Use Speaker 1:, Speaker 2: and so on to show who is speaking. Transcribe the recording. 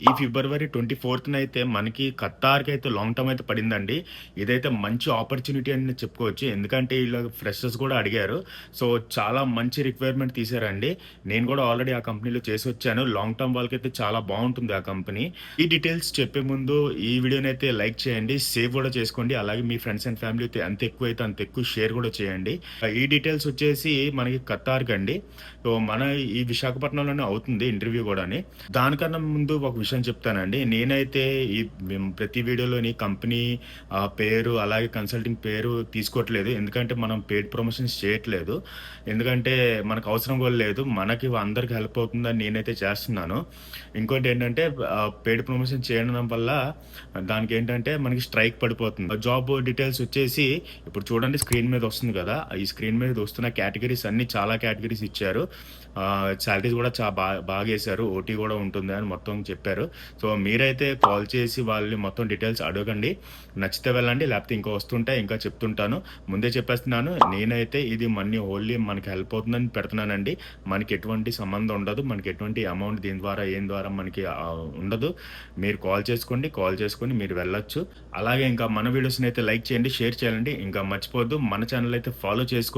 Speaker 1: ఈ ఫిబ్రవరి 24న అయితే మనకి ఖత్తార్‌కైతే లాంగ్ టర్మ్ అయితే పడిందండి. ఇదైతే మంచి ఆపర్చునిటీ అని చెప్పుకోవచ్చు. ఎందుకంటే ఈళ్ళు ఫ్రెషర్స్ కూడా అడిగారు. సో, చాలా మంచి రిక్వైర్మెంట్ తీశారండి. నేను కూడా ఆల్రెడీ ఆ కంపెనీలో చేసొచ్చాను. లాంగ్ టర్మ్ వాళ్ళకైతే చాలా బావుంటుంది ఆ కంపెనీ. ఈ డీటెయిల్స్ చెప్పే ముందు ఈ వీడియోనైతే లైక్ చేయండి. సేవ్ కూడా చేసుకోండి. అలాగే మీ ఫ్రెండ్స్ అండ్ ఫ్యామిలీతో ఎంత ఎక్కువైతే అంత ఎక్కువ షేర్ కూడా చేయండి. ఈ డీటెయిల్స్ వచ్చేసి మనకి ఖత్తార్‌కండి. సో, మన ఈ విశాఖపట్నంలోనే అవుతుంది ఇంటర్వ్యూ గూడాని. దానికన్నా ముందు ఒక విషయం చెప్తానండి. నేనైతే ఈ ప్రతి వీడియోలోని కంపెనీ పేరు, అలాగే కన్సల్టింగ్ పేరు తీసుకోవట్లేదు. ఎందుకంటే మనం పెయిడ్ ప్రమోషన్స్ చేయట్లేదు. ఎందుకంటే మనకు అవసరం కూడా లేదు. మనకి అందరికి హెల్ప్ అవుతుందని నేనైతే చేస్తున్నాను. ఇంకోటేంటంటే పెయిడ్ ప్రమోషన్ చేయడం వల్ల దానికేంటంటే మనకి స్ట్రైక్ పడిపోతుంది. జాబ్ డీటెయిల్స్ వచ్చేసి ఇప్పుడు చూడండి స్క్రీన్ మీద వస్తుంది కదా! ఈ స్క్రీన్ మీద వస్తున్న కేటగరీస్ అన్నీ చాలా కేటగరీస్ ఇచ్చారు. సాలరీస్ కూడా బాగేశారు. ఓటీ కూడా ఉంటుంది అని మొత్తం చెప్పారు. సో, మీరైతే కాల్ చేసి వాళ్ళని మొత్తం డీటెయిల్స్ అడగండి. నచ్చితే వెళ్ళండి. లేకపోతే ఇంకా వస్తుంటాయి. ఇంకా చెప్తుంటాను. ముందే చెప్పేస్తున్నాను. నేనైతే ఇది మనీ ఓన్లీ మనకి హెల్ప్ అవుతుందని పెడుతున్నానండి. మనకి ఎటువంటి సంబంధం ఉండదు. మనకి ఎటువంటి అమౌంట్ దీని ద్వారా ఏం ద్వారా మనకి ఉండదు. మీరు కాల్ చేసుకోండి. కాల్ చేసుకొని మీరు వెళ్ళొచ్చు. అలాగే ఇంకా మన వీడియోస్‌నైతే లైక్ చేయండి, షేర్ చేయాలండి. ఇంకా మర్చిపోవద్దు మన ఛానెల్ అయితే ఫాలో చేసుకోండి.